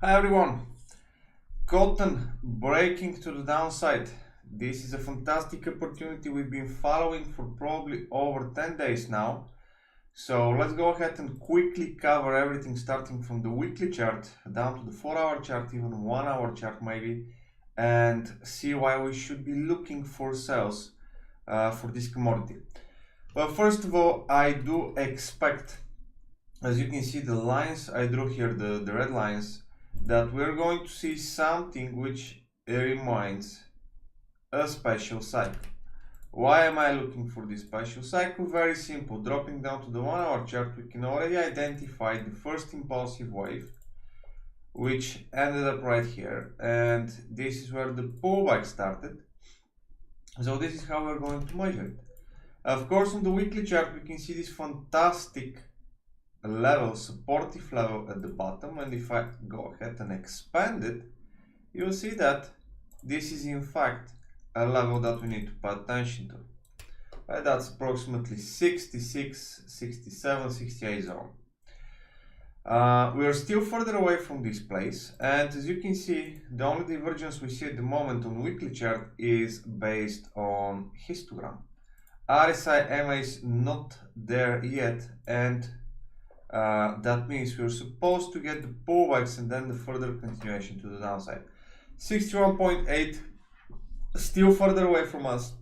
Hi everyone, cotton breaking to the downside. This is a fantastic opportunity we've been following for probably over 10 days now. So let's go ahead and quickly cover everything starting from the weekly chart down to the 4-hour chart, even 1-hour chart maybe, and see why we should be looking for sales for this commodity. Well, first of all, I do expect, as you can see the lines I drew here, the red lines, that we're going to see something which reminds a special cycle. Why am I looking for this special cycle? Very simple. Dropping down to the 1-hour chart, we can already identify the first impulsive wave, which ended up right here, and this is where the pullback started. So this is how we're going to measure it. Of course, on the weekly chart, we can see this fantastic level, supportive level at the bottom, and if I go ahead and expand it, you'll see that this is in fact a level that we need to pay attention to. Right, that's approximately 66, 67, 68 zone. We are still further away from this place, and as you can see, the only divergence we see at the moment on weekly chart is based on histogram. RSI MA is not there yet, and that means we're supposed to get the pullbacks and then the further continuation to the downside. 61.8, still further away from us,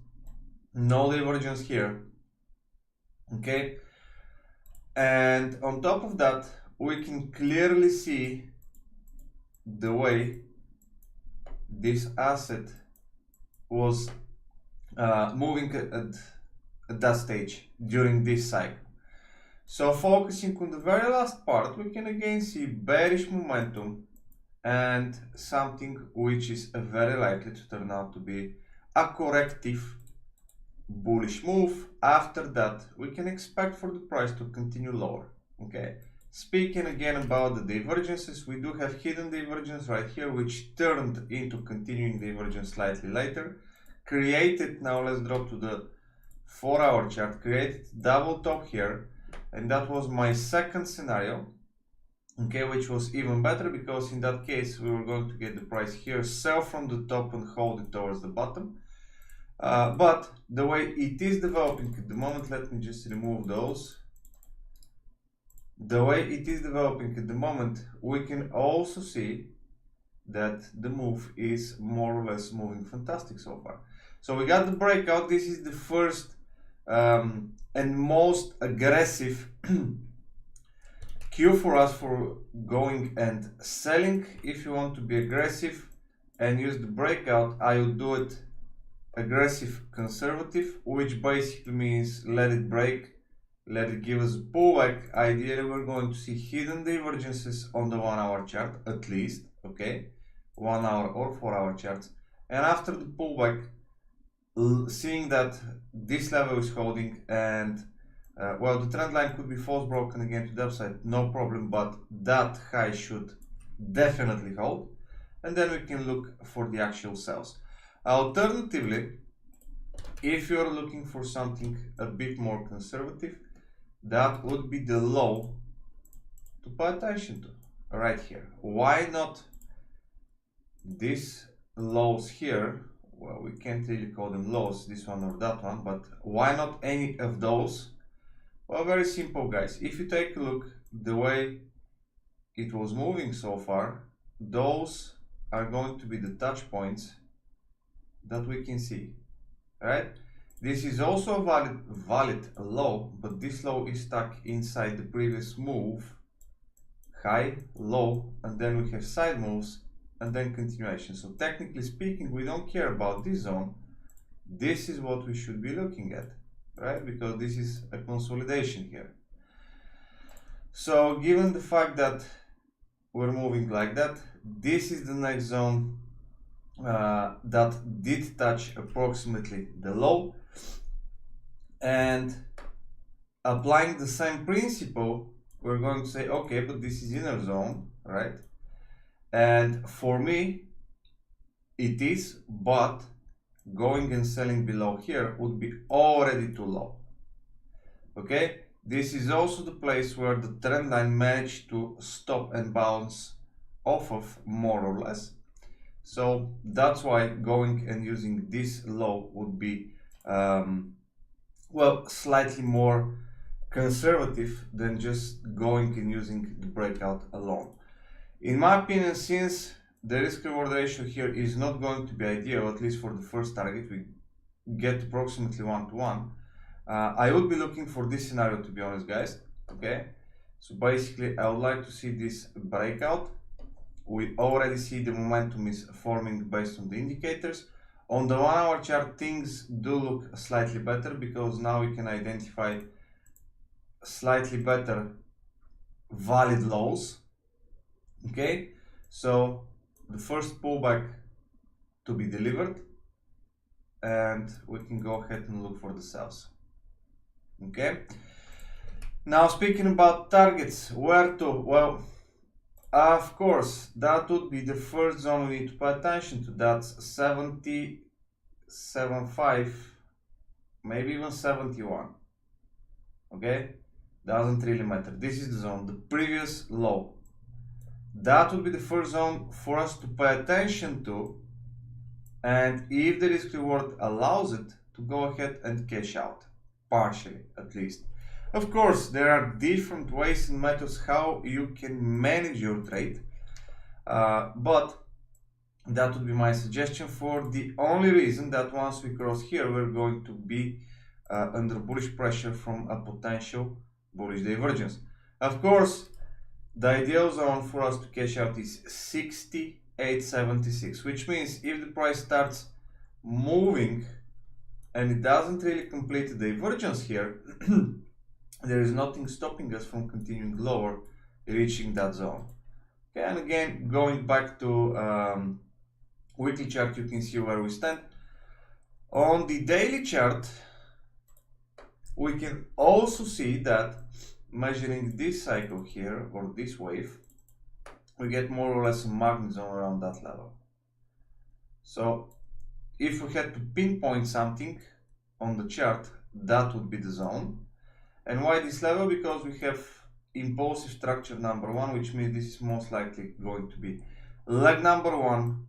no divergence here, okay? And on top of that, we can clearly see the way this asset was moving at that stage during this cycle. So focusing on the very last part, we can again see bearish momentum and something which is very likely to turn out to be a corrective bullish move. After that, we can expect for the price to continue lower. Okay. Speaking again about the divergences, we do have hidden divergence right here, which turned into continuing divergence slightly later. Created, now let's drop to the 4-hour chart, created double top here. And that was my second scenario, okay, which was even better because in that case we were going to get the price here, sell from the top and hold it towards the bottom. But the way it is developing at the moment, let me just remove those. The way it is developing at the moment, we can also see that the move is more or less moving fantastic so far. So we got the breakout. This is the first and most aggressive cue for us for going and selling. If you want to be aggressive and use the breakout, I would do it aggressive conservative, which basically means let it break, let it give us a pullback. Ideally, we're going to see hidden divergences on the 1-hour chart at least, okay, 1-hour or 4-hour charts, and after the pullback, seeing that this level is holding and well, the trend line could be false broken again to the upside, no problem, but that high should definitely hold, and then we can look for the actual sells. Alternatively, if you're looking for something a bit more conservative, that would be the low to pay attention to right here. Why not these lows here? Well, we can't really call them lows, this one or that one, but why not any of those? Well, very simple, guys. If you take a look the way it was moving so far, those are going to be the touch points that we can see, right? This is also a valid low, but this low is stuck inside the previous move, high, low, and then we have side moves and then continuation. So technically speaking, we don't care about this zone. This is what we should be looking at, right? Because this is a consolidation here. So given the fact that we're moving like that, this is the next zone that did touch approximately the low, and applying the same principle, we're going to say, okay, but this is inner zone, right? And for me, it is, but going and selling below here would be already too low. Okay, this is also the place where the trend line managed to stop and bounce off of, more or less. So that's why going and using this low would be well, slightly more conservative than just going and using the breakout alone. In my opinion, since the risk reward ratio here is not going to be ideal, at least for the first target, we get approximately 1 to 1. I would be looking for this scenario, to be honest, guys. Okay, so basically I would like to see this breakout. We already see the momentum is forming based on the indicators. On the 1 hour chart, things do look slightly better because now we can identify slightly better valid lows. Okay, so the first pullback to be delivered, and we can go ahead and look for the sells. Okay, now speaking about targets, where to? Well, of course, that would be the first zone we need to pay attention to. That's 70.75, maybe even 71. Okay, doesn't really matter. This is the zone, the previous low. That would be the first zone for us to pay attention to, and if the risk reward allows it, to go ahead and cash out, partially at least. Of course, there are different ways and methods how you can manage your trade, but that would be my suggestion, for the only reason that once we cross here, we're going to be under bullish pressure from a potential bullish divergence. Of course, the ideal zone for us to cash out is 68.76, which means if the price starts moving and it doesn't really complete the divergence here, there is nothing stopping us from continuing lower, reaching that zone. Okay, and again, going back to weekly chart, you can see where we stand. On the daily chart, we can also see that measuring this cycle here, or this wave, we get more or less a magnet zone around that level. So if we had to pinpoint something on the chart, that would be the zone. And why this level? Because we have impulsive structure number 1, which means this is most likely going to be leg number 1,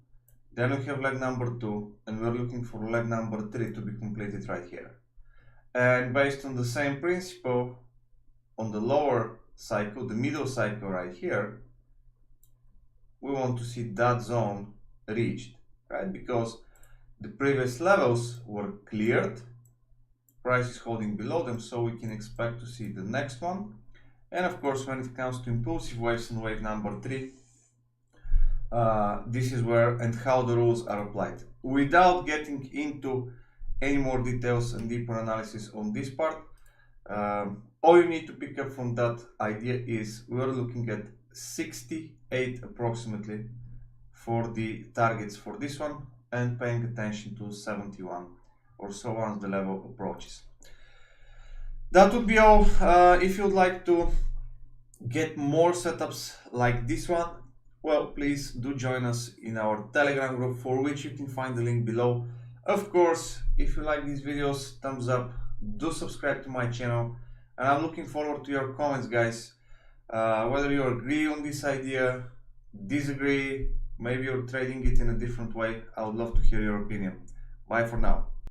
then we have leg number 2, and we're looking for leg number 3 to be completed right here. And based on the same principle, on the lower cycle, the middle cycle right here, we want to see that zone reached, right? Because the previous levels were cleared, price is holding below them, so we can expect to see the next one. And of course, when it comes to impulsive waves and wave number 3, this is where and how the rules are applied. Without getting into any more details and deeper analysis on this part, all you need to pick up from that idea is we're looking at 68 approximately for the targets for this one, and paying attention to 71 or so once the level approaches. That would be all. If you'd like to get more setups like this one, well, please do join us in our Telegram group, for which you can find the link below. Of course, if you like these videos, thumbs up, do subscribe to my channel, and I'm looking forward to your comments, guys. Whether you agree on this idea, disagree, maybe you're trading it in a different way, I would love to hear your opinion. Bye for now.